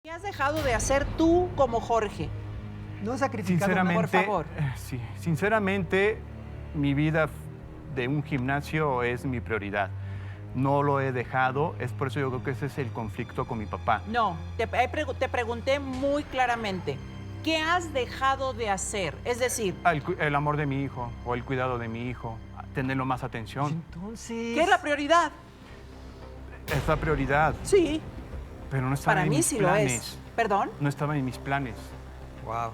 ¿Qué has dejado de hacer tú como Jorge? No he sacrificado nada. Por favor. Sí, sinceramente, mi vida de un gimnasio es mi prioridad. No lo he dejado, es por eso yo creo que ese es el conflicto con mi papá. No, te pregunté muy claramente. ¿Qué has dejado de hacer? Es decir, El amor de mi hijo o el cuidado de mi hijo, tenerlo más atención. Entonces... ¿qué es la prioridad? Es la prioridad, Sí, pero no estaba para en mí mis sí planes. lo es. ¿Perdón? No estaba en mis planes. Wow.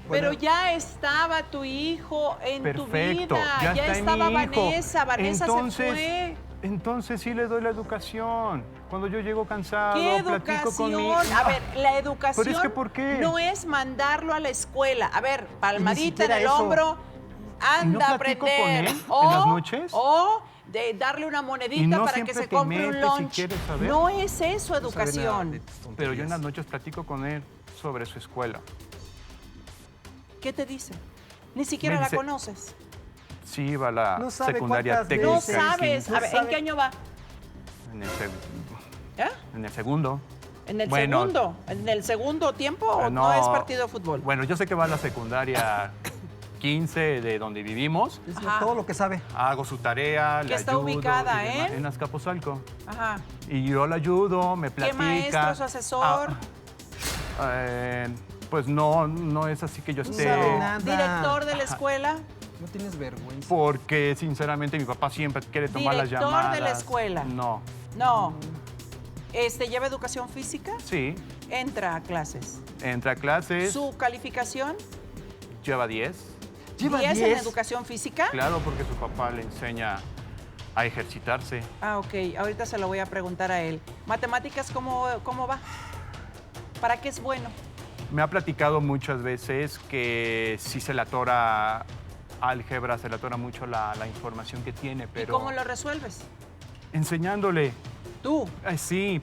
Pero ya estaba tu hijo en tu Perfecto, vida. ya está estaba mi hijo. Vanessa Entonces, se fue. Entonces sí le doy la educación. Cuando yo llego cansado, ¿Qué platico con mi... educación? A ver, la educación Pero es que, ¿por qué? no es mandarlo a la escuela. A ver, palmadita en siquiera el eso. hombro, anda a platico aprender. con él en las noches? O de darle una monedita Y no para que siempre se te compre un metes si lunch. quieres saber. No es eso No sabe nada educación. de tus tonterías. Pero yo en las noches platico con él sobre su escuela. ¿Qué te dice? Ni siquiera Me la dice- conoces. Sí, iba a la No sabe secundaria cuántas técnica. No veces. sabes. No A ver, ¿en sabe. qué año va? ¿Eh? En el segundo. ¿En el Bueno, segundo? ¿En el segundo tiempo o no es partido de fútbol? Bueno, yo sé que va a la secundaria 15 de donde vivimos. Es Ajá. todo lo que sabe. Hago su tarea, ¿Que le está ayudo. ubicada, y demás. eh? En Azcapotzalco. Ajá. Y yo le ayudo, me ¿Qué platica. maestro, su asesor? Pues no es así que yo esté... sabe nada. ¿Director de la Ajá. escuela? No tienes vergüenza. Porque sinceramente mi papá siempre quiere tomar las ¿Director llamadas. de la escuela? No. No. ¿Lleva educación física? Sí, Entra a clases. entra a clases, ¿Su calificación? lleva 10. Lleva 10 en 10. educación física. Claro, porque su papá le enseña a ejercitarse. Ah, ok. Ahorita se lo voy a preguntar a él. ¿Matemáticas cómo va? ¿Para qué es bueno? Me ha platicado muchas veces que sí se le atora álgebra, se le atora mucho la información que tiene, pero... ¿Y cómo lo resuelves? Enseñándole, Tú. sí,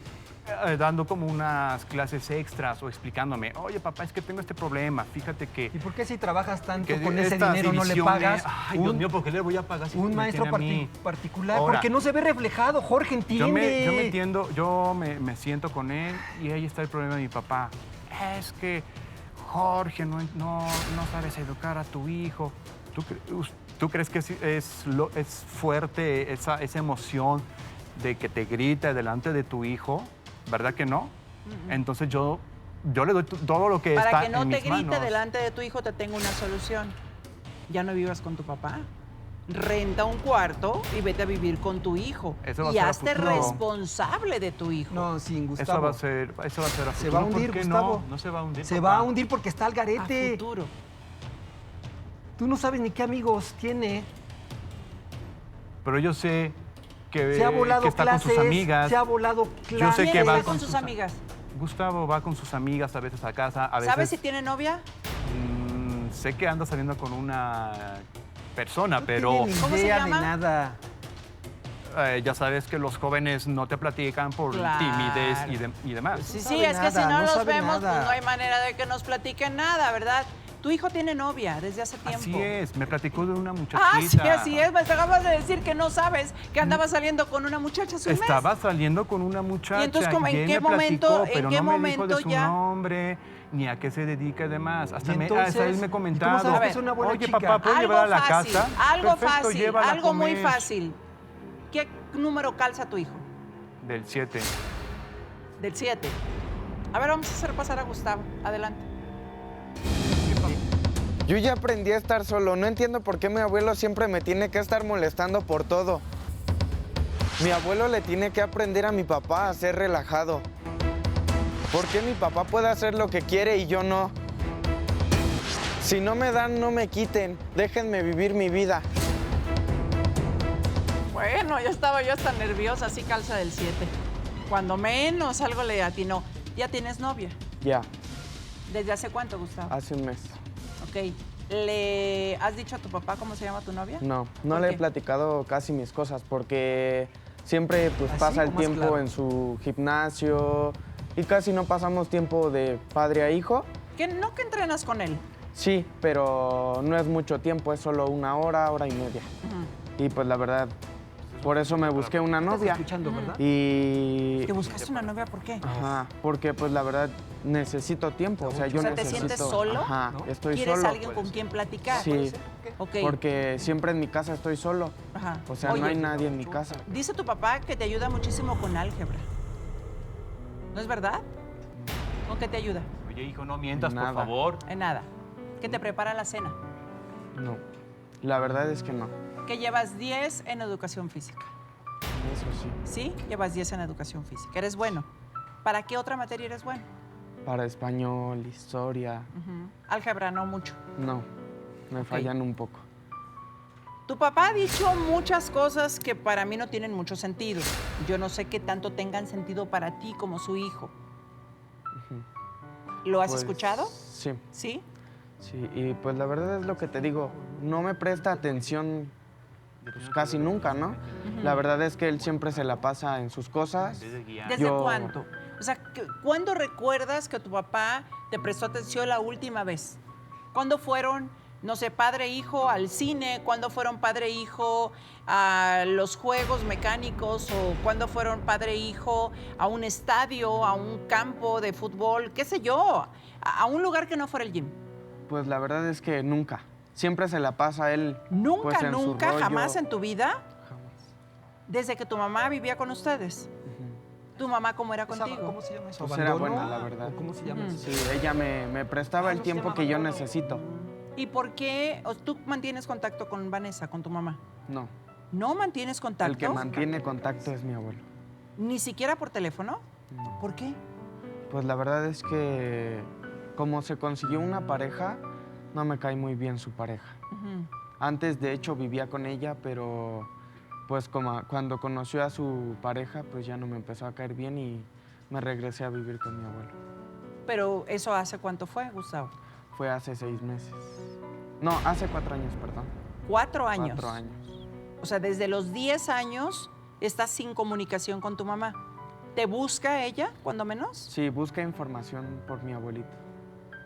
dando como unas clases extras o explicándome, oye papá, es que tengo este problema, fíjate que... ¿Y por qué si trabajas tanto que con ese estas dinero no le divisiones- pagas Ay, Dios mío, ¿por qué le voy a pagar si un me maestro tiene a mí? particular? Ahora, Porque no se ve reflejado, Jorge, Yo entiende. me entiendo, me siento con él y ahí está el problema de mi papá. Es que, Jorge, no sabes educar a tu hijo. ¿Tú crees que es fuerte esa emoción de que te grita delante de tu hijo? ¿Verdad que no? Entonces yo le doy todo lo que está Para que no en te mis grite manos. delante de tu hijo, te tengo una solución. Ya no vivas con tu papá. Renta un cuarto y vete a vivir con tu hijo. Eso va a Y ser a hazte futuro. responsable de tu hijo. No, sin Eso Gustavo. va a ser a Se futuro. va a hundir, ¿Por qué Gustavo. no? No se va a hundir, Se papá. va a hundir porque está al A garete. futuro. Tú no sabes ni qué amigos tiene. Pero yo sé que, Se ha volado que está clases. con sus amigas. Se ha volado clases. Yo sé ¿Quién que está va con sus amigas? Gustavo va con sus amigas a veces a casa, a veces... ¿Sabes si tiene novia? Sé que anda saliendo con una persona, No pero tiene ni ¿Cómo se idea llama? de nada. ya sabes que los jóvenes no te platican por Claro. timidez y demás. Sí, No sí, sabe es que si nada, no no los sabe vemos, nada. pues no hay manera de que nos platiquen nada, ¿verdad? Tu hijo tiene novia desde hace tiempo. Así es, me platicó de una Ah, muchachita. sí, así es. Me acabas de decir que no sabes que andaba saliendo con una muchacha hace un mes. Estaba saliendo con una muchacha. ¿Y entonces cómo- en él qué me platicó, momento- en pero qué no me dijo momento de su ya? nombre, ni a qué se dedica y demás. Y Hasta entonces, él me ¿y ha cómo comentado. sabes que es una buena Oye, chica? papá, ¿puedo llevar a la fácil, casa? algo Perfecto, fácil, llévala a algo muy comer. fácil. ¿Qué número calza tu hijo? Del 7. Del 7. A ver, vamos a hacer pasar a Gustavo. Adelante. Yo ya aprendí a estar solo. No entiendo por qué mi abuelo siempre me tiene que estar molestando por todo. Mi abuelo le tiene que aprender a mi papá a ser relajado. ¿Por qué mi papá puede hacer lo que quiere y yo no? Si no me dan, no me quiten. Déjenme vivir mi vida. Bueno, ya estaba yo hasta nerviosa, así calza del 7. Cuando menos algo le atinó. ¿Ya tienes novia? Ya, ¿Desde hace cuánto, Gustavo? hace un mes. Ok. ¿Le has dicho a tu papá cómo se llama tu novia? No ¿Por le qué? he platicado casi mis cosas porque siempre pues ¿Así pasa o el más tiempo claro? en su gimnasio y casi no pasamos tiempo de padre a hijo. ¿Que no que entrenas con él? Sí, pero no es mucho tiempo, es solo una hora, hora y media. Ujú. Y pues la verdad, Por eso me busqué una ¿Estás novia. escuchando, verdad? Y... ¿Te buscaste una novia por qué? Ajá, porque pues la verdad necesito tiempo, o sea, yo O sea, ¿te necesito... sientes solo? Ajá, ¿No? estoy ¿Quieres solo. alguien con quien platicar? Sí, Ok. porque siempre en mi casa estoy solo. Ajá. O sea, Oye, no hay nadie en mi casa. dice tu papá que te ayuda muchísimo con álgebra. ¿No es verdad? ¿Con qué te ayuda? Oye, hijo, no mientas, Nada. por favor. En nada. ¿Que te prepara la cena? No, la verdad es que no. Que llevas 10 en educación física. Eso sí. ¿Sí? Llevas 10 en educación física. Eres bueno. ¿Para qué otra materia eres bueno? Para español, historia, Ujú. Álgebra no mucho. no, me fallan un poco. Tu papá ha dicho muchas cosas que para mí no tienen mucho sentido. Yo no sé qué tanto tengan sentido para ti como su hijo. ¿Lo has Pues, escuchado? Sí, ¿Sí? sí, y pues la verdad es lo que te digo, no me presta atención pues, casi nunca, ¿no? La verdad es que él siempre se la pasa en sus cosas. ¿Desde Yo- cuándo? O sea, ¿cuándo recuerdas que tu papá te prestó atención la última vez? ¿Cuándo fueron, no sé, padre e hijo al cine? ¿Cuándo fueron padre e hijo a los juegos mecánicos? ¿O cuándo fueron padre e hijo a un estadio, a un campo de fútbol? ¿Qué sé yo? A un lugar que no fuera el gym. Pues la verdad es que nunca. Siempre se la pasa él. ¿Nunca, pues, en su nunca, rollo. jamás en tu vida? Jamás. Desde que tu mamá vivía con ustedes. ¿Tu mamá cómo era Esa- contigo? ¿Cómo se llama eso? Pues era ¿Abandono? buena, la verdad. ¿O ¿Cómo se llama eso? Sí, ella me prestaba el tiempo que yo necesito. ¿Y por qué tú mantienes contacto con Vanessa, con tu mamá? No, ¿No mantienes contacto? el que mantiene contacto es mi abuelo. ¿Ni siquiera por teléfono? No. ¿Por qué? Pues la verdad es que como se consiguió una pareja, no me cae muy bien su pareja. Ujú. Antes, de hecho, vivía con ella, pero pues como cuando conoció a su pareja, pues ya no me empezó a caer bien y me regresé a vivir con mi abuelo. Pero ¿eso hace cuánto fue, Gustavo? Fue hace 6 meses. No, hace 4 años, perdón. 4 años. 4 años. O sea, desde los 10 años estás sin comunicación con tu mamá. ¿Te busca ella, cuando menos? Sí, busca información por mi abuelito.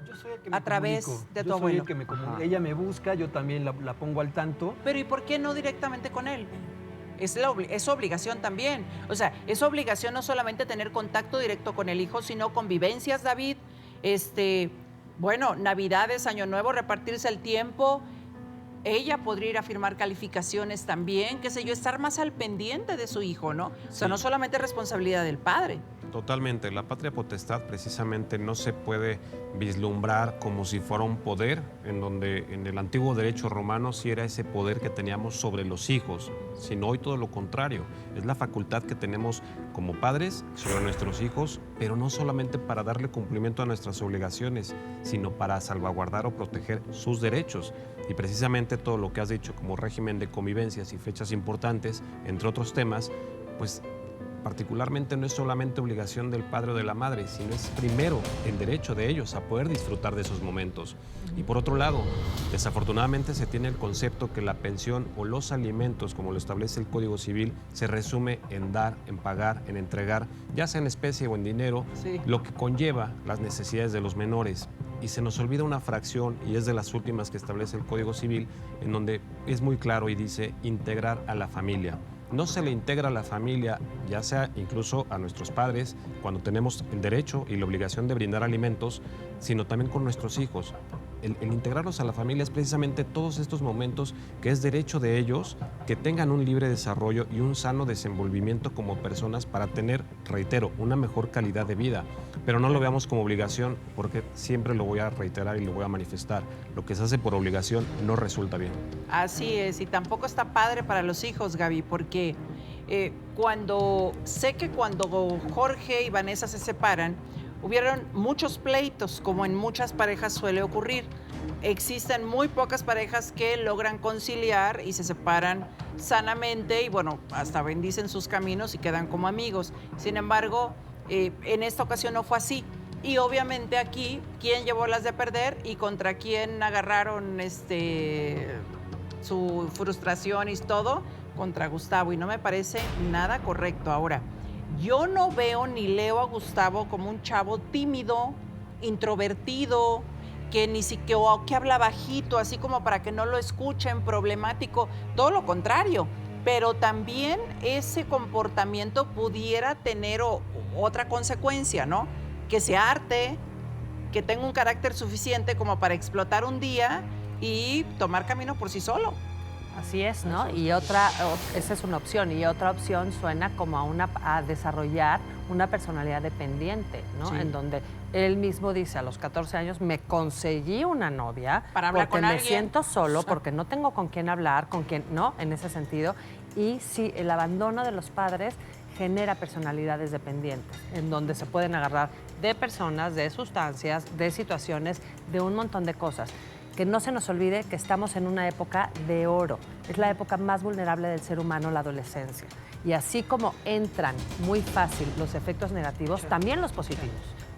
Yo soy el que me A través comunico. de tu Yo soy abuelo. el que me comunica. Ajá. Ella me busca, yo también la pongo al tanto. Pero ¿y por qué no directamente con él? Es su obligación también. O sea, es obligación no solamente tener contacto directo con el hijo, sino convivencias, David. Bueno, Navidades, Año Nuevo, repartirse el tiempo. Ella podría ir a firmar calificaciones también, qué sé yo, estar más al pendiente de su hijo, ¿no? O sea, Sí. no solamente responsabilidad del padre. Totalmente, la patria potestad precisamente no se puede vislumbrar como si fuera un poder, en donde en el antiguo derecho romano sí era ese poder que teníamos sobre los hijos, sino hoy todo lo contrario, es la facultad que tenemos como padres sobre nuestros hijos, pero no solamente para darle cumplimiento a nuestras obligaciones, sino para salvaguardar o proteger sus derechos. Y precisamente todo lo que has dicho como régimen de convivencias y fechas importantes, entre otros temas, pues particularmente no es solamente obligación del padre o de la madre, sino es primero el derecho de ellos a poder disfrutar de esos momentos. Y por otro lado, desafortunadamente se tiene el concepto que la pensión o los alimentos, como lo establece el Código Civil, se resume en dar, en pagar, en entregar, ya sea en especie o en dinero, Sí. lo que conlleva las necesidades de los menores. Y se nos olvida una fracción, y es de las últimas que establece el Código Civil, en donde es muy claro y dice integrar a la familia. No se le integra a la familia, ya sea incluso a nuestros padres, cuando tenemos el derecho y la obligación de brindar alimentos, sino también con nuestros hijos. El integrarlos a la familia es precisamente todos estos momentos que es derecho de ellos que tengan un libre desarrollo y un sano desenvolvimiento como personas para tener, reitero, una mejor calidad de vida. Pero no lo veamos como obligación, porque siempre lo voy a reiterar y lo voy a manifestar. Lo que se hace por obligación no resulta bien. Así es, y tampoco está padre para los hijos, Gaby, porque cuando Jorge y Vanessa se separan, hubieron muchos pleitos, como en muchas parejas suele ocurrir. Existen muy pocas parejas que logran conciliar y se separan sanamente y, bueno, hasta bendicen sus caminos y quedan como amigos. Sin embargo, en esta ocasión no fue así. Y obviamente aquí, ¿quién llevó las de perder y contra quién agarraron su frustración y todo? Contra Gustavo. Y no me parece nada correcto. Ahora, yo no veo ni leo a Gustavo como un chavo tímido, introvertido, que habla bajito, así como para que no lo escuchen, problemático. Todo lo contrario. pero también ese comportamiento pudiera tener otra consecuencia, ¿no? Que se harte, que tenga un carácter suficiente como para explotar un día y tomar camino por sí solo. Así es, ¿no? Y esa es una opción. Y otra opción suena como a desarrollar una personalidad dependiente, ¿no? Sí. En donde él mismo dice, a los 14 años me conseguí una novia Para hablar porque con me alguien. siento solo, porque no tengo con quién hablar, con quién, ¿no? En ese sentido. Y sí, el abandono de los padres genera personalidades dependientes, en donde se pueden agarrar de personas, de sustancias, de situaciones, de un montón de cosas. Que no se nos olvide que estamos en una época de oro. Es la época más vulnerable del ser humano, la adolescencia. Y así como entran muy fácil los efectos negativos, también los positivos,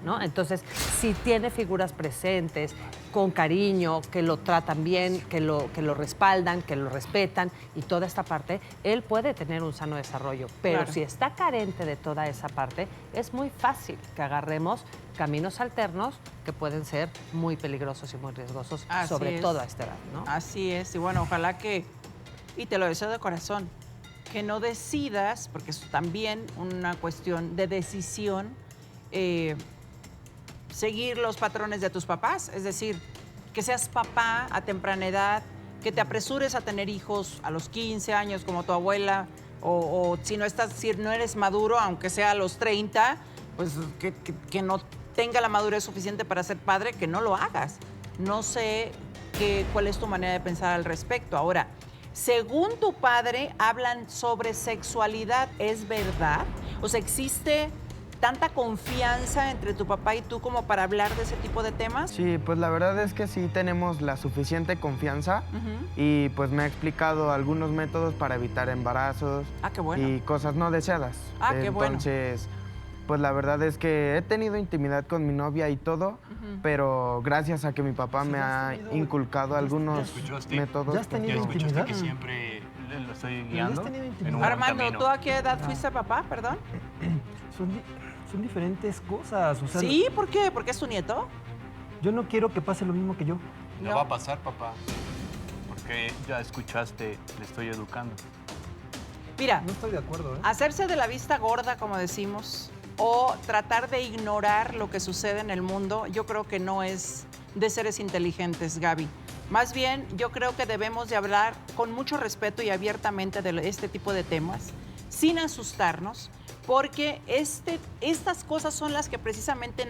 ¿no? Entonces, si tiene figuras presentes, con cariño, que lo tratan bien, que lo respaldan, que lo respetan y toda esta parte, él puede tener un sano desarrollo. Pero Claro. si está carente de toda esa parte, es muy fácil que agarremos caminos alternos que pueden ser muy peligrosos y muy riesgosos, Así sobre es. todo a esta edad, ¿no? Así es, y bueno, ojalá que, y te lo deseo de corazón, que no decidas, porque es también una cuestión de decisión, seguir los patrones de tus papás, es decir, que seas papá a temprana edad, que te apresures a tener hijos a los 15 años como tu abuela, o si no eres maduro, aunque sea a los 30, pues que no tenga la madurez suficiente para ser padre, que no lo hagas. No sé cuál es tu manera de pensar al respecto. Ahora, según tu padre, hablan sobre sexualidad, ¿es verdad? O sea, ¿existe tanta confianza entre tu papá y tú como para hablar de ese tipo de temas? Sí, pues la verdad es que sí tenemos la suficiente confianza Ujú. y pues me ha explicado algunos métodos para evitar embarazos Ah, qué bueno. y cosas no deseadas. Ah, qué bueno. Entonces, pues la verdad es que he tenido intimidad con mi novia y todo, pero gracias a que mi papá me ha inculcado algunos métodos. ¿Ya has tenido pues, intimidad? que siempre lo estoy ¿Ya has guiando tenido en intimidad? un buen Armando, camino. ¿tú a qué edad fuiste papá, perdón? Son diferentes cosas. O sea, ¿Sí? ¿Por qué? ¿Porque es tu nieto? yo no quiero que pase lo mismo que yo. No va a pasar, papá. Porque ya escuchaste, le estoy educando. Mira, No estoy de acuerdo, ¿eh? hacerse de la vista gorda, como decimos, o tratar de ignorar lo que sucede en el mundo, yo creo que no es de seres inteligentes, Gaby. Más bien, yo creo que debemos de hablar con mucho respeto y abiertamente de este tipo de temas, sin asustarnos, porque estas cosas son las que precisamente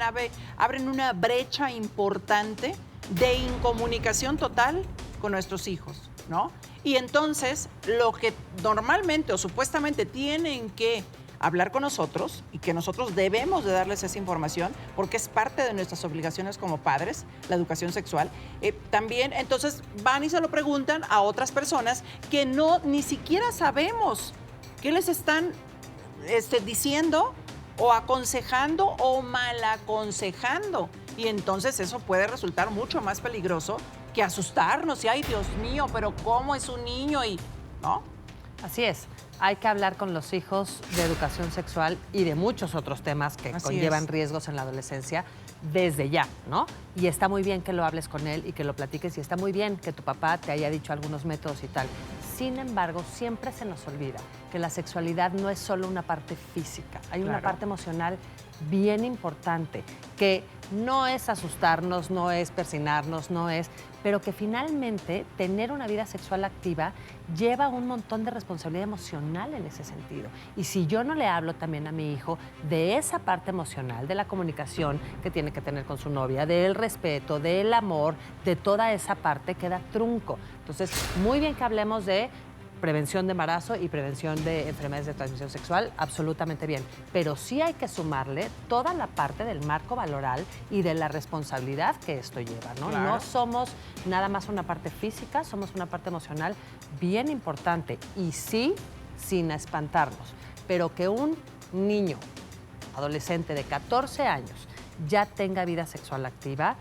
abren una brecha importante de incomunicación total con nuestros hijos, ¿no? Y entonces, lo que normalmente o supuestamente tienen que hablar con nosotros y que nosotros debemos de darles esa información porque es parte de nuestras obligaciones como padres, la educación sexual. También, entonces, van y se lo preguntan a otras personas que ni siquiera sabemos qué les están diciendo o aconsejando o mal aconsejando. Y entonces eso puede resultar mucho más peligroso que asustarnos y, ay, Dios mío, pero ¿cómo es un niño? Y, ¿no? Así es. Hay que hablar con los hijos de educación sexual y de muchos otros temas que Así conllevan es. riesgos en la adolescencia desde ya, ¿no? Y está muy bien que lo hables con él y que lo platiques y está muy bien que tu papá te haya dicho algunos métodos y tal. Sin embargo, siempre se nos olvida que la sexualidad no es solo una parte física, hay una Claro. parte emocional bien importante que no es asustarnos, no es persinarnos, no es, pero que finalmente tener una vida sexual activa lleva un montón de responsabilidad emocional en ese sentido. Y si yo no le hablo también a mi hijo de esa parte emocional, de la comunicación que tiene que tener con su novia, del respeto, del amor, de toda esa parte, queda trunco. Entonces, muy bien que hablemos de prevención de embarazo y prevención de enfermedades de transmisión sexual, absolutamente bien. Pero sí hay que sumarle toda la parte del marco valoral y de la responsabilidad que esto lleva, ¿no? Claro. No somos nada más una parte física, somos una parte emocional bien importante. Y sí, sin espantarnos, pero que un niño, adolescente de 14 años, ya tenga vida sexual activa,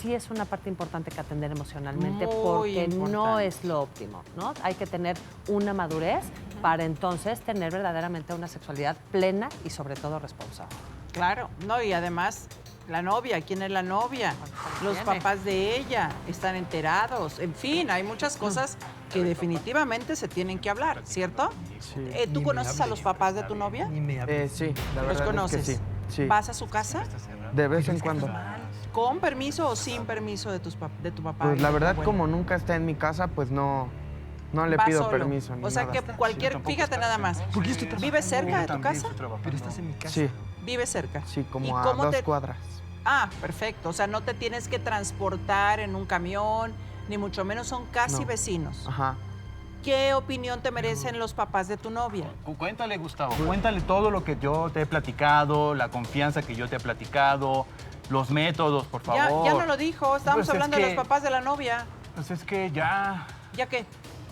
sí es una parte importante que atender emocionalmente Muy porque no importante. es lo óptimo, ¿no? Hay que tener una madurez para entonces tener verdaderamente una sexualidad plena y sobre todo responsable. Claro, no, y además La novia, ¿quién es la novia? Los tiene? papás de ella están enterados. En fin, hay muchas cosas que definitivamente se tienen que hablar, ¿cierto? Sí. ¿Tú conoces a los papás de tu novia? Ni me hables. Sí, la ¿Los verdad conoces? es que sí. Sí. ¿Vas a su casa? De vez en cuando. ¿Con permiso o sin permiso de tu papá? Pues y la de tu verdad, abuelo? como nunca está en mi casa, pues no le Va pido solo. permiso. Ni O sea nada. que cualquier, fíjate nada más. Porque yo estoy trabajando. ¿Vives cerca de tu casa? Pero estás en mi casa. Sí, Vive cerca. sí, ¿Y como a cómo 2 cuadras. Ah, perfecto. O sea, no te tienes que transportar en un camión, ni mucho menos son casi No. vecinos. Ajá. ¿Qué opinión te merecen los papás de tu novia? Cuéntale, Gustavo, cuéntale todo lo que yo te he platicado, la confianza que yo te he platicado, los métodos, por Ya, favor. ya no lo dijo, estábamos Pues es hablando de que- los papás de la novia. Pues es que ya, ¿Ya qué?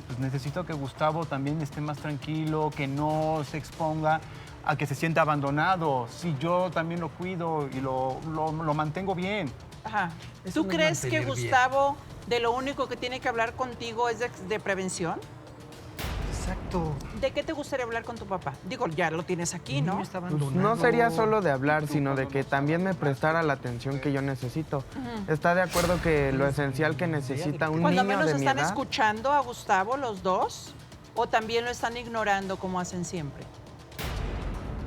pues necesito que Gustavo también esté más tranquilo, que no se exponga a que se sienta abandonado. Si yo también lo cuido y lo mantengo bien. Ajá. Eso ¿Tú no es crees que mantener bien. Gustavo de lo único que tiene que hablar contigo es de prevención? Exacto. ¿De qué te gustaría hablar con tu papá? Digo, ya lo tienes aquí, El ¿no? niño está Pues abandonado. no sería solo de hablar, sino de que también me prestara la atención que yo necesito. ¿Está de acuerdo que lo esencial que necesita un Cuando niño menos de mi están edad? escuchando a Gustavo los dos, o también lo están ignorando como hacen siempre.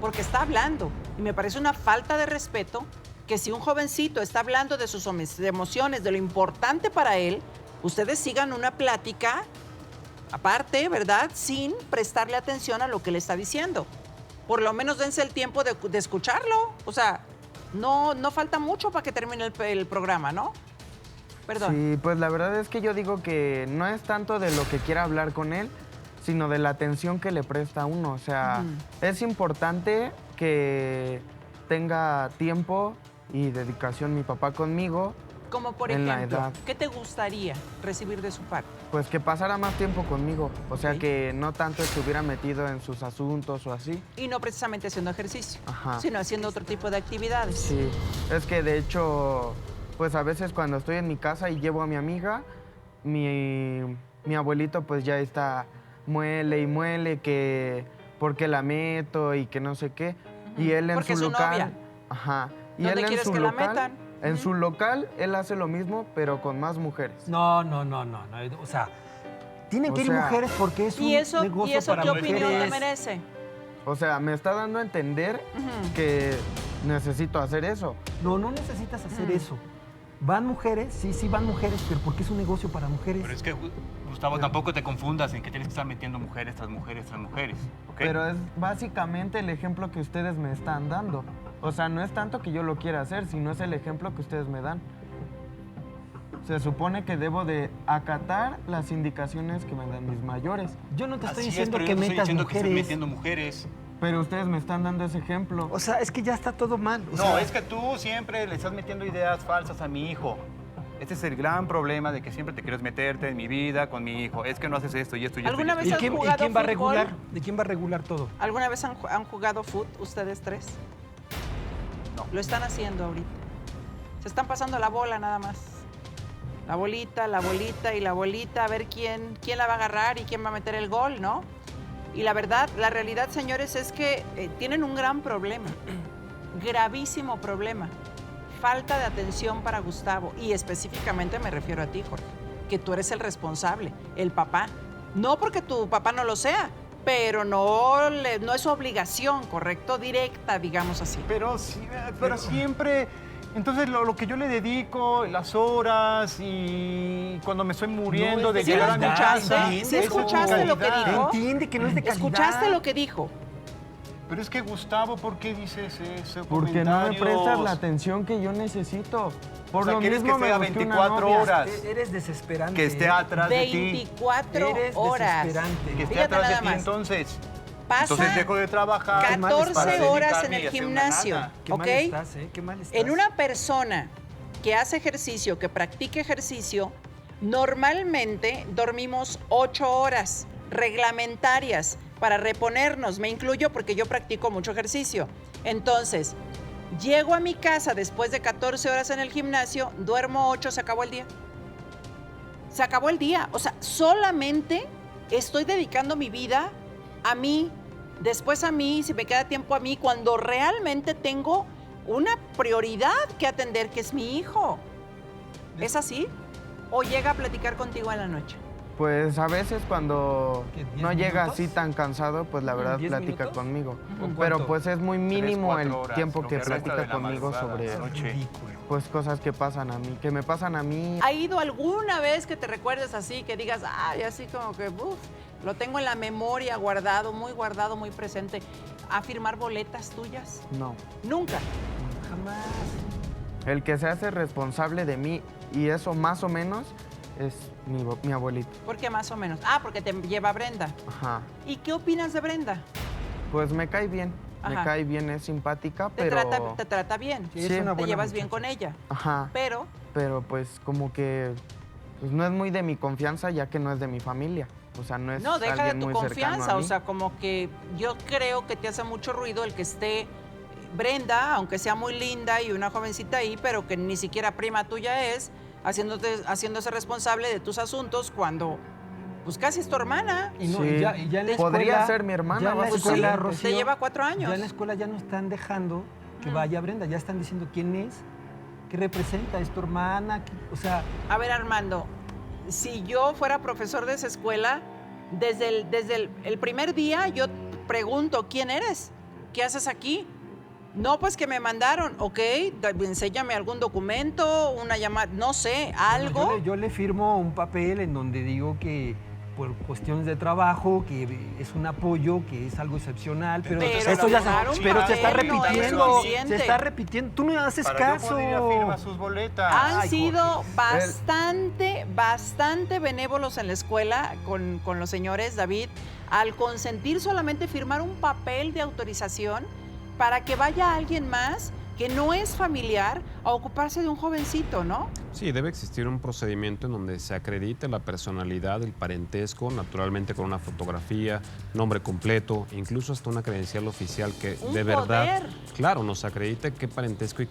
Porque está hablando y me parece una falta de respeto que si un jovencito está hablando de sus emociones, de lo importante para él, ustedes sigan una plática aparte, ¿verdad? Sin prestarle atención a lo que le está diciendo. Por lo menos dense el tiempo de escucharlo. O sea, no falta mucho para que termine el programa, ¿no? Perdón. Sí, pues la verdad es que yo digo que no es tanto de lo que quiera hablar con él, sino de la atención que le presta a uno. O sea, es importante que tenga tiempo y dedicación mi papá conmigo, Como por en la ejemplo, edad. ¿qué te gustaría recibir de su parte? pues que pasara más tiempo conmigo. O sea, Ok. que no tanto estuviera metido en sus asuntos o así. Y no precisamente haciendo ejercicio, Ajá. sino haciendo otro tipo de actividades. Sí, es que de hecho, pues a veces cuando estoy en mi casa y llevo a mi amiga, mi abuelito pues ya está muele y muele que porque la meto y que no sé qué. Y él en Porque su es su local. novia. Ajá. Y ¿Dónde él en quieres su que la local. metan? En su local él hace lo mismo, pero con más mujeres. No. O sea, tienen O que ir sea, mujeres porque es un ¿Y eso negocio para qué mujeres. opinión te merece? O sea, me está dando a entender Ujú. que necesito hacer eso. No necesitas hacer eso. Van mujeres, sí van mujeres, pero porque es un negocio para mujeres. Pero es que, Gustavo, tampoco te confundas en que tienes que estar metiendo mujeres tras mujeres tras mujeres, ¿ok? Pero es básicamente el ejemplo que ustedes me están dando. O sea, no es tanto que yo lo quiera hacer, sino es el ejemplo que ustedes me dan. Se supone que debo de acatar las indicaciones que me dan mis mayores. Yo no te estoy Así es, diciendo pero que yo no estoy metas diciendo que estés mujeres. metiendo mujeres. Pero ustedes me están dando ese ejemplo. O sea, es que ya está todo mal. O No, sea, es que tú siempre le estás metiendo ideas falsas a mi hijo. Este es el gran problema de que siempre te quieres meterte en mi vida con mi hijo. Es que no haces esto y esto y esto. ¿Alguna y vez ¿Y has quién, jugado quién va a fútbol? regular? ¿De quién va a regular todo? ¿Alguna vez han jugado fútbol ustedes tres? No. Lo están haciendo ahorita. Se están pasando la bola nada más. La bolita y la bolita, a ver quién la va a agarrar y quién va a meter el gol, ¿no? Y la verdad, la realidad, señores, es que tienen un gran problema, gravísimo problema. Falta de atención para Gustavo, y específicamente me refiero a ti, Jorge, que tú eres el responsable, el papá. No porque tu papá no lo sea, pero no es su obligación, ¿correcto? Directa, digamos así. Pero, sí, pero siempre... Entonces, lo que yo le dedico, las horas y cuando me estoy muriendo de ¿Sí lo llegar a mi escuchaste? casa... ¿Sí es de escuchaste lo que calidad. dijo? Entiende que no es de calidad. ¿Escuchaste lo que dijo? Pero es que, Gustavo, ¿por qué dices eso? Porque no me prestas la Comentarios. atención que yo necesito. Por O sea, lo ¿quieres mismo que me sea busqué una 24 novia. horas? Eres desesperante. Que esté atrás de ti. 24 Eres horas. desesperante. Que esté Fíjate atrás nada de ti, más. entonces. Pasa Entonces dejo de trabajar. Qué mal estás. 14 para horas en dedicarme y el hacer una gimnasio, nada. Qué ¿ok? mal estás, ¿eh? Qué mal estás. En una persona que hace ejercicio, que practica ejercicio, normalmente dormimos 8 horas reglamentarias para reponernos. Me incluyo porque yo practico mucho ejercicio. Entonces, llego a mi casa después de 14 horas en el gimnasio, duermo 8, se acabó el día. Se acabó el día. O sea, solamente estoy dedicando mi vida a mí, después a mí, si me queda tiempo a mí, cuando realmente tengo una prioridad que atender, que es mi hijo. ¿Es así? ¿O llega a platicar contigo en la noche? Pues a veces cuando ¿Qué, 10 no llega minutos? así tan cansado, pues la verdad 10 platica minutos? conmigo. ¿O Pero cuánto? pues es muy mínimo 3, el 4 horas, tiempo lo que que resta platica de la conmigo madrugada, sobre la noche. Ridículo. pues cosas que pasan a mí, que me pasan a mí. ¿Ha ido alguna vez que te recuerdes así, que digas, ay, así como que, lo tengo en la memoria guardado, muy presente, a firmar boletas tuyas? No. Nunca. Jamás. El que se hace responsable de mí y eso más o menos es mi abuelito. ¿Por qué más o menos? Ah, porque te lleva Brenda. Ajá. ¿Y qué opinas de Brenda? Pues me cae bien. Me Ajá. cae bien, es simpática, Te pero... trata bien. Sí, es Sí. una Te buena llevas muchacha. bien con ella. Ajá. Pero, Pero pues como que pues, no es muy de mi confianza ya que no es de mi familia. O sea, no es no, deja de alguien tu muy cercano confianza. a O mí. sea, como que yo creo que te hace mucho ruido el que esté Brenda, aunque sea muy linda y una jovencita ahí, pero que ni siquiera prima tuya es, haciéndose responsable de tus asuntos cuando, pues casi es tu hermana. Y no, Sí. y ya en la Podría escuela, ser mi hermana, ya en la vamos a escuela, ver. Rocío, Te lleva 4 años. Ya en la escuela ya no están dejando que vaya Brenda, ya están diciendo quién es, qué representa, es tu hermana, o sea, A ver, Armando, si yo fuera profesor de esa escuela, desde el primer día yo pregunto, ¿quién eres? ¿Qué haces aquí? No, pues que me mandaron, ok, enséñame algún documento, una llamada, no sé, algo. bueno, yo le firmo un papel en donde digo que por cuestiones de trabajo, que es un apoyo, que es algo excepcional, pero, Pero esto ya firmar un pero se está papel no es repitiendo, suficiente. se está repitiendo. Tú no haces Para caso. yo poder ir a firmar sus boletas. Han Ay, sido Jorge. bastante benévolos en la escuela con los señores, David, al consentir solamente firmar un papel de autorización para que vaya alguien más que no es familiar a ocuparse de un jovencito, ¿no? Sí, debe existir un procedimiento en donde se acredite la personalidad, el parentesco, naturalmente con una fotografía, nombre completo, incluso hasta una credencial oficial que Un de verdad, poder. claro, nos acredite qué parentesco y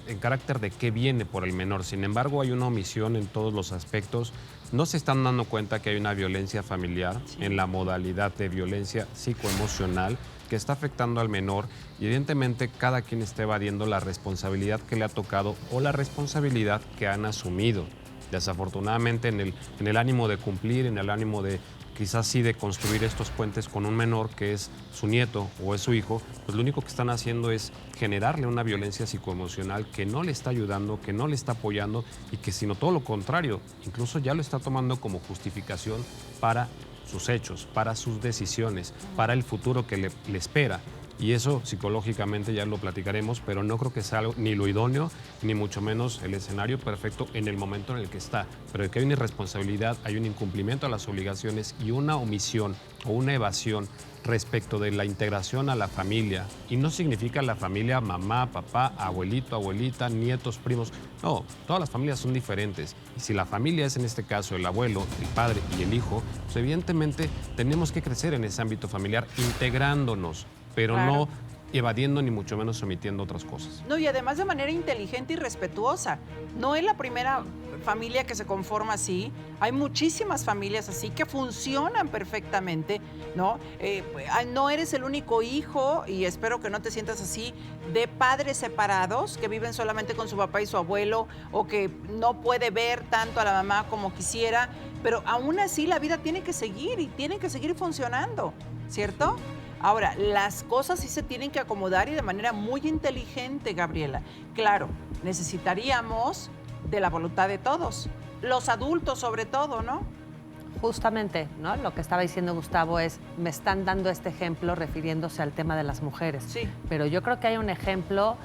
en carácter de qué viene por el menor. Sin embargo, hay una omisión en todos los aspectos. No se están dando cuenta que hay una violencia familiar en la modalidad de violencia psicoemocional que está afectando al menor y evidentemente cada quien está evadiendo la responsabilidad que le ha tocado o la responsabilidad que han asumido. Desafortunadamente en el ánimo de cumplir, en el ánimo de quizás sí de construir estos puentes con un menor que es su nieto o es su hijo, pues lo único que están haciendo es generarle una violencia psicoemocional que no le está ayudando, que no le está apoyando y que sino todo lo contrario, incluso ya lo está tomando como justificación para sus hechos, para sus decisiones, para el futuro que le espera. Y eso psicológicamente ya lo platicaremos, pero no creo que sea ni lo idóneo, ni mucho menos el escenario perfecto en el momento en el que está. Pero que hay una irresponsabilidad, hay un incumplimiento a las obligaciones y una omisión o una evasión respecto de la integración a la familia. Y no significa la familia mamá, papá, abuelito, abuelita, nietos, primos. No, todas las familias son diferentes. Y si la familia es en este caso el abuelo, el padre y el hijo, pues evidentemente tenemos que crecer en ese ámbito familiar integrándonos, pero Claro. no evadiendo ni mucho menos omitiendo otras cosas. No, y además de manera inteligente y respetuosa. No es la primera familia que se conforma así. Hay muchísimas familias así que funcionan perfectamente, ¿no? No eres el único hijo, y espero que no te sientas así, de padres separados que viven solamente con su papá y su abuelo, o que no puede ver tanto a la mamá como quisiera, pero aún así la vida tiene que seguir y tiene que seguir funcionando, ¿cierto? Ahora, las cosas sí se tienen que acomodar y de manera muy inteligente, Gabriela. Claro, necesitaríamos de la voluntad de todos, los adultos sobre todo, ¿no? Justamente, ¿no? Lo que estaba diciendo Gustavo es, me están dando este ejemplo refiriéndose al tema de las mujeres. Sí. Pero yo creo que hay un ejemplo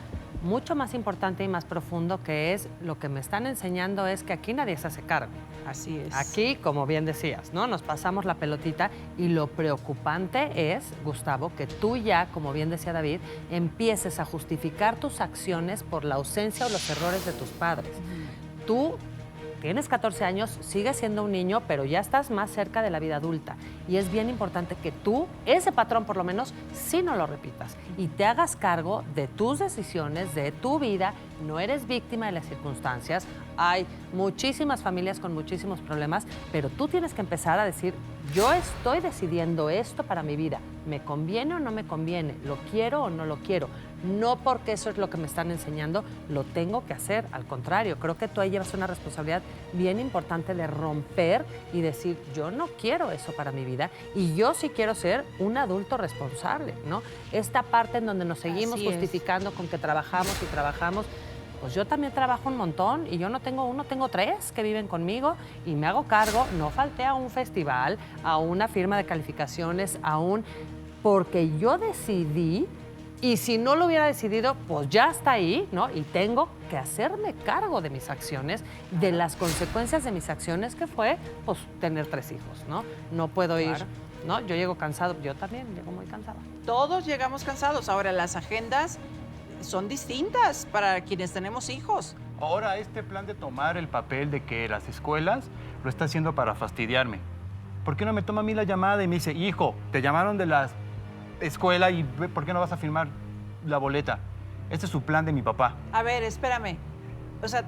mucho más importante y más profundo que es, lo que me están enseñando es que aquí nadie se hace cargo. Así es. Aquí, como bien decías, ¿no? Nos pasamos la pelotita y lo preocupante es, Gustavo, que tú ya, como bien decía David, empieces a justificar tus acciones por la ausencia o los errores de tus padres. Tú tienes 14 años, sigues siendo un niño, pero ya estás más cerca de la vida adulta. Y es bien importante que tú, ese patrón por lo menos, sí no lo repitas y te hagas cargo de tus decisiones, de tu vida no eres víctima de las circunstancias. Hay muchísimas familias con muchísimos problemas, pero tú tienes que empezar a decir, yo estoy decidiendo esto para mi vida. ¿Me conviene o no me conviene? ¿Lo quiero o no lo quiero? No porque eso es lo que me están enseñando, lo tengo que hacer. Al contrario, creo que tú ahí llevas una responsabilidad bien importante de romper y decir, yo no quiero eso para mi vida y yo sí quiero ser un adulto responsable, ¿no? Esta parte en donde nos seguimos Así es. justificando con que trabajamos y trabajamos, pues yo también trabajo un montón y yo no tengo uno, tengo 3 que viven conmigo y me hago cargo. No falté a un festival, a una firma de calificaciones, porque yo decidí. Y si no lo hubiera decidido, pues ya está ahí, ¿no? Y tengo que hacerme cargo de mis acciones, de las consecuencias de mis acciones, que fue, pues, tener 3 hijos, ¿no? No puedo ir, ¿no? Yo llego cansado, yo también llego muy cansada. Todos llegamos cansados. Ahora, las agendas son distintas para quienes tenemos hijos. Ahora este plan de tomar el papel de que las escuelas lo está haciendo para fastidiarme. ¿Por qué no me toma a mí la llamada y me dice, hijo, te llamaron de la escuela y ¿por qué no vas a firmar la boleta? Este es su plan de mi papá. A ver, espérame. O sea,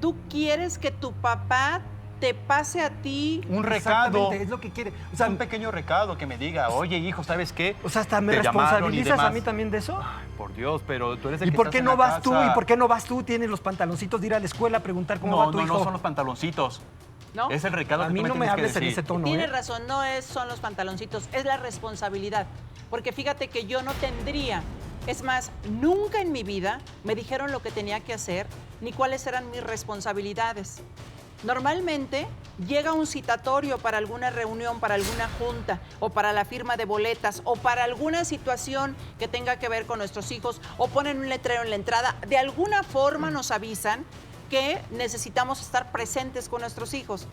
¿tú quieres que tu papá te pase a ti? Un recado. Exactamente, es lo que quiere. O sea, Un pequeño recado que me diga, oye, hijo, ¿sabes qué? o sea, hasta me Te llamaron y responsabilizas a demás. mí también de eso. Ay, por Dios, pero tú eres el ¿Y que por estás qué en no la vas tú? casa. ¿Y por qué no vas tú? Tienes los pantaloncitos de ir a la escuela a preguntar cómo va tu hijo. No son los pantaloncitos. ¿No? Es el recado A que mí tú no me tienes que hables en decir. ese tono, Tienes ¿eh? razón, son los pantaloncitos, es la responsabilidad. Porque fíjate que yo no tendría, es más, nunca en mi vida me dijeron lo que tenía que hacer ni cuáles eran mis responsabilidades. Normalmente llega un citatorio para alguna reunión, para alguna junta o para la firma de boletas o para alguna situación que tenga que ver con nuestros hijos o ponen un letrero en la entrada. De alguna forma nos avisan que necesitamos estar presentes con nuestros hijos.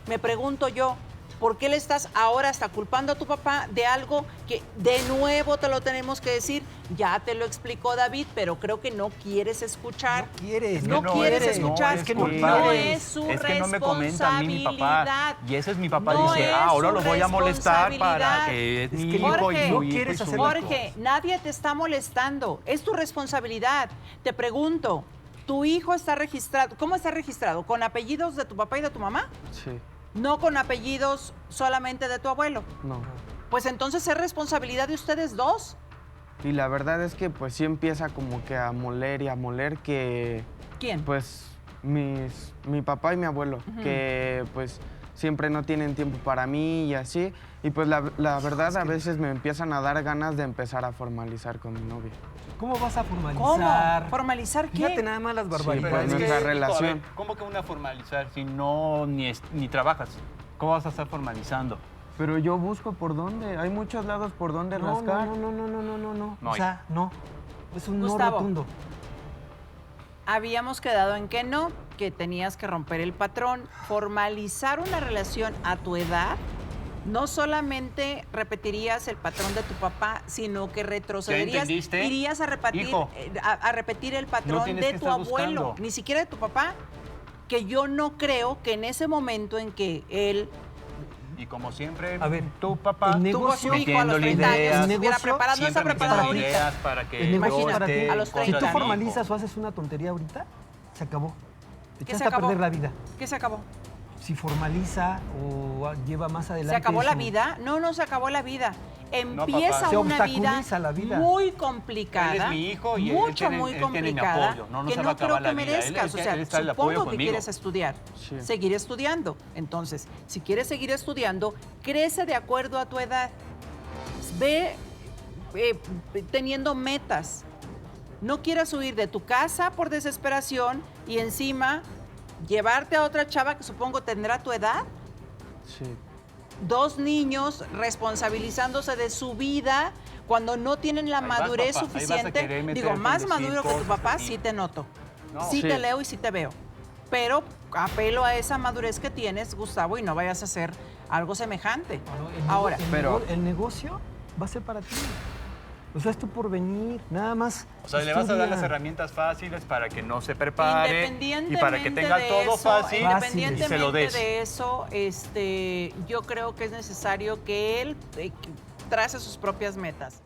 Me pregunto yo, ¿por qué le estás ahora hasta culpando a tu papá de algo que de nuevo te lo tenemos que decir? Ya te lo explicó David, pero creo que no quieres escuchar. No quieres. No quieres escuchar. Es que no culpable. No quieres. es su Es que no me comenta a mí mi papá. responsabilidad. Y ese es mi papá. No Dice, es ahora su lo voy a molestar para responsabilidad. que es mi que hijo Jorge, y no su hijo quieres y su hacer hijo. las Jorge, nadie te está molestando. Es tu responsabilidad. Te pregunto, ¿tu hijo está registrado? ¿Cómo está registrado? ¿Con apellidos de tu papá y de tu mamá? Sí, No con apellidos solamente de tu abuelo. no. Pues entonces es responsabilidad de ustedes dos. Y la verdad es que pues sí empieza como que a moler y a moler que ¿Quién? pues mi papá y mi abuelo, que pues siempre no tienen tiempo para mí y así. Y pues la verdad a veces me empiezan a dar ganas de empezar a formalizar con mi novia. ¿Cómo vas a formalizar? ¿Cómo? ¿Formalizar qué? Fíjate nada más las pero barbaridades. es nuestra relación. a ver, ¿cómo que una formalizar si no ni trabajas? ¿Cómo vas a estar formalizando? Pero yo busco por dónde, hay muchos lados por dónde No, rascar. no. No O hay. sea, no. Es un Gustavo. no rotundo. Habíamos quedado en que no, que tenías que romper el patrón. Formalizar una relación a tu edad, no solamente repetirías el patrón de tu papá, sino que retrocederías, entendiste? irías a repetir, Hijo, a repetir el patrón tienes de que tu estar abuelo, buscando. ni siquiera de tu papá, que yo no creo que en ese momento en que él Y como siempre, A ver, tu papá el tuvo a su negocio- hijo a los metiéndole 30 años, ideas, estuviera negocio, preparado, no está siempre preparado metiéndole ahorita. ideas para que El negocio yo para ti. esté a los contra Si tú mi mi hijo. formalizas o haces una tontería ahorita, se acabó. Te ¿Qué echaste se a acabó? perder la vida. ¿Qué se acabó? Si formaliza o lleva más adelante. ¿Se acabó la su- vida? No se acabó la vida. papá. Empieza Se una vida, obstaculiza la vida. muy complicada. Él es mi hijo y él mucho, tiene- muy él tiene mi complicada, apoyo. No que se va a no acabar creo la que vida. merezcas. Él O sea, está el apoyo supongo que conmigo. quieres estudiar, Sí. seguir estudiando. Entonces, si quieres seguir estudiando, crece de acuerdo a tu edad. Ve teniendo metas. No quieras huir de tu casa por desesperación y encima llevarte a otra chava que supongo tendrá tu edad. Sí. 2 niños responsabilizándose de su vida cuando no tienen la Ahí vas, madurez papá, ahí vas a suficiente. querer meterte Digo, en más decir maduro que tu cosas papá, de mí. sí te noto. No. Sí Sí. te leo y sí te veo. Pero apelo a esa madurez que tienes, Gustavo, y no vayas a hacer algo semejante. Bueno, el Ahora, pero- el negocio va a ser para ti. O sea, es tu porvenir, nada más. O sea, le vas a dar estudia. las herramientas fáciles para que no se prepare independientemente y para que tenga de todo eso, fácil y independientemente se lo des. de eso, yo creo que es necesario que él trace sus propias metas.